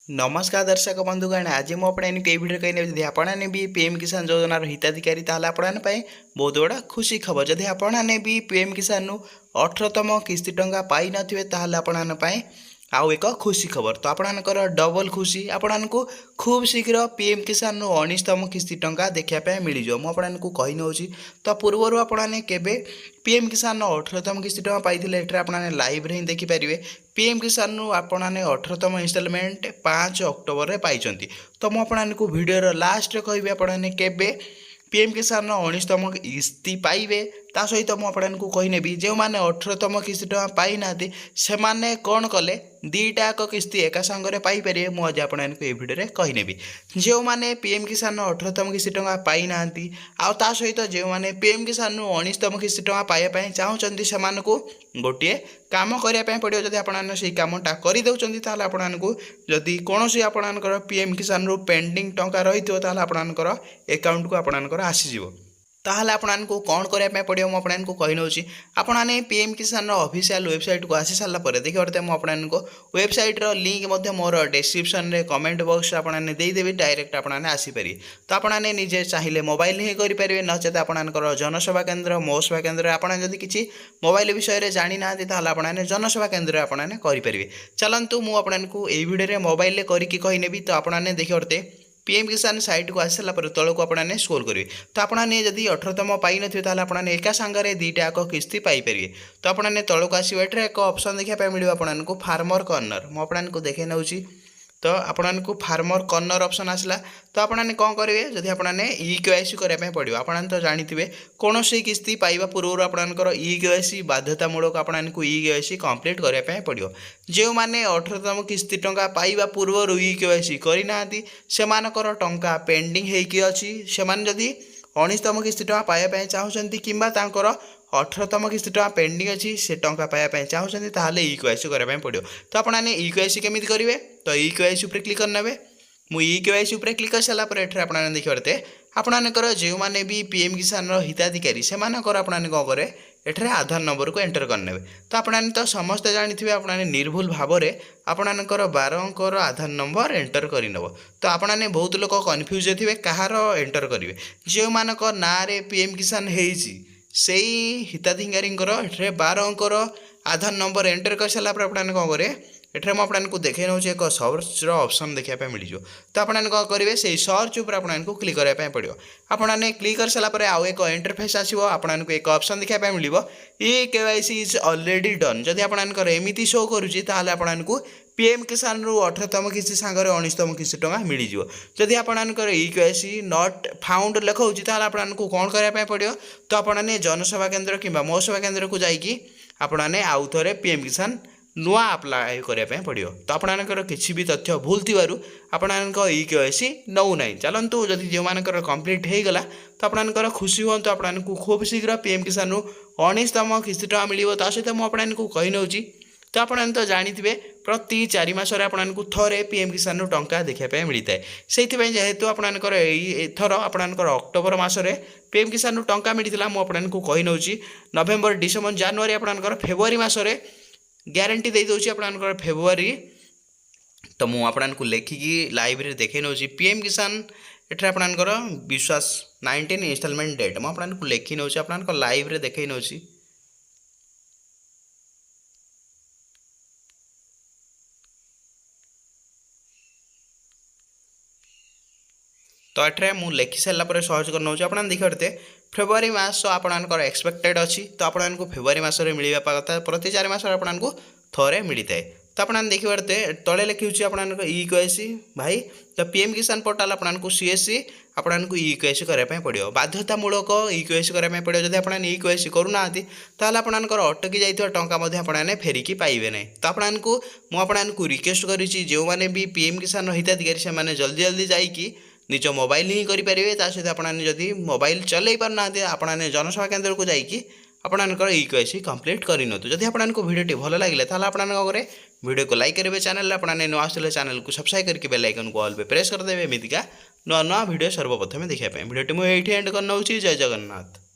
नमस्कार दर्शक बंधुगण आज मुझे वीडियो कही आपने भी पीएम किसान योजनार हिताधिकारी ताल बहुत बड़ा खुशी खबर जदि आपने भी पीएम किसान 18तम किस्ती टंका पाई नथिबे ताहले आपन आउ एक खुशी खबर तो आपणकर डबल खुशी आपण को खूब शीघ्र पीएम किसान 19तम किस्ती टंका देखापी मिल जाए मुझे कही नौ तो पूर्वर आपने केवे पीएम किसान 18तम किस्ती टंका पाई आपने लाइव रे देखिपारे पीएम किसान आपने 18तम इनस्टॉलमेंट 5 अक्टोबर में पाई तो मुझे वीडियो लास्ट कहि आपने केवे पीएम किसान 19तम किस्ती पाइबे ता सहित मुझे कहीनेबी जो मैंने 18तम किस्ती टंका पाई ना से मैंने कौन कले दीटाक किस्ती एका सांगरे पाइपर मुझे आपको ये भिडियो कहीनेबी जो मैंने पीएम किसान 18तम किस्ती टंका पाई ना आ सहित जो मैंने पीएम किसान 19तम किस्ती टंका पाइबा चाहूँगी से गोटे काम करने पड़ो जब आप से कमटा करदे आपको जदि कौन आपणकर पीएम किसान रु पेंडिंग टंका रही आपणकर अकाउंट को आपणकर आसीज ताहले आपको कौन करने पड़ो मुझे कही नौ आपने पीएम किसान ऑफिशियल वेबसाइट को आसी सारा देखिए मुझे वेबसाइट लिंक मोर डिस्क्रिप्शन में कमेंट बॉक्स आपने देदेवी डायरेक्ट आपने आसीपारे तो आपने निजे चाहिए मोबाइल ही करेंगे नचेत आपंकर जनसेवा केन्द्र मो सेवा केन्द्र आपने जदि किसी मोबाइल विषय में जानी ना आपने जनसेवा केन्द्र आपने करेंगे चलतु मुझे ये वीडियो मोबाइल करके कहीनेबी तो आपने देखिए पीएम किसान साइट को आसारा तौक को आपने स्क्रोल करेंगे तो आपने जदि 18तम पाई नथिबे ताहले आपने एका सांगरे दीटा किस्ती पाइपर तो आपने तौक आसवे एट एक ऑप्शन देखा मिले आपको फार्मर कॉर्नर मुझे देखे नौ तो आपको फार्मर कॉर्नर ऑप्शन आसला तो आपने कौन करेंगे जदि आपने EKYC करने पड़ो आपने तो जानते कौन से किस्ती पाइबा पूर्व आपंकर EKYC बाध्यतामूलक आपको EKYC कंप्लीट करने पड़ो जो मैंने 18तम किस्ती टंका पाइबा पूर्व EKYC करना से टंका पेंडिंग होती से जदि 19तम किस्ती टंका पाइबा चाहूँगी कि 18तम किस्ती टंका पेंडिंग अच्छी से टंका पाइबा चाहूँगी ताहले EKYC करने पड़ो तो आपने EKYC केमी करेंगे तो EKYC उपर क्लिक करने मुझे EKYC उपर क्लिक कर सारापर आपने देखिए आपणकर जो मैंने भी पीएम किसान हिताधिकारी से आपने कौन करे एठरे आधार नंबर को एंटर करने तो आपने तो समस्ते जानी आपने निर्भुल भाव में आपणकर 12 अंकर आधार नंबर एंटर करनब तो आपने बहुत लोग कन्फ्यूज थे कहार एंटर करेंगे जो मानक ना पीएम किसान से हिताधिकारी 12 अंकर आधार नंबर एंटर कर सारापर आपने कौन करें एठरे मुझे देखे नौ एक सर्च ऑप्शन देखा मिल जाए तो आपने कौन करेंगे से सर्च उपर आपको क्लिक करने पड़ो आपने क्लिक कर सारापर आउ एक इंटरफेस आसो आपको एक ऑप्शन देखा मिल EKYC इज ऑलरेडी डन जदि आपंकर एमती शो करुच्ची आपको पीएम किसान रु 18तम किस्ती सांगरे 19तम किस्ती टंका मिल जाए जदि आपंकर EKYC नॉट फाउंड लिखाऊँगी आपको कौन करने पड़ो तो आपने जनसेवा केन्द्र कि मो सेवा केन्द्र को जाकि आपने आउ थे पीएम किसान नुआ अप्लाई करने पड़ो तो आपंकर किसी भी तथ्य भूल थी आपण EKYC नौ ना चलतु जदि जो मानकर कंप्लीट हो गला तो आपंकर खुशी हूँ आपको खूब शीघ्र पीएम किसान 19तम किस्ती टंका मिल सहित मुझे कही नौ तो आपने तो जानते प्रति 4 मासरे आपको थे पीएम किसान टंका देखापी मिलता है से जेहेतु आपंकर एथर आपंकर अक्टोबर मसरे पीएम किसान टंका मिलता मुझे कही नौ नवेम्बर डिसेम्बर जानुरी आपंकर फेब्रुआरी मसरे ग्यारंटी दे दूसरी आपंकर फेब्रुआरी तो मुझे लेखिकी लाइव रे देखे नौ पीएम किसान एठे आपंकर विश्वास 19 इनस्टॉलमेंट डेट मुझे लेखि नौ आप लाइव रे देखे नौ तो ये मुझे लिखि सारापर सहज कर नौ आप देखिए फेब्रुआरी मास आपंकर एक्सपेक्टेड अच्छी तो आपको फेब्रुआरी मसरे मिलवा कथा प्रति 4 मास आपको थे मिलता है तो आपने देखिए तले लिखी आपंकर EKYC भाई तो पीएम किसान पोर्टाल आपको CSC आपको EKYC करने पड़ो बाध्यतामूलक EKYC करने पड़ो जब आपने EKYC करूना आपंकर अटकी जाइए टंका आपने फेरिकी पाइबे ना तो आपको रिक्वेस्ट करी जो मैंने भी पीएम किसान हिताधिकारी से जल्दी जल्दी जाकि निज मोबाइल ही करेंगे सहित आपने जदि मोबाइल चल पारना आपने जनसेवा केन्द्र को जाकि आपंकर EKYC कंप्लीट करनी जदि आपको वीडियो भल लगे आपने कौन करें वीडियो को लाइक करेंगे चैनल आपने नुआ आसले चैनल को सब्सक्राइब करके बेल आइकन को ऑल पे प्रेस करदेवे एमतीका नुआ नुआ वीडियो सर्वप्रथम देखापी वीडियो मुझे एंड करना जय जगन्नाथ।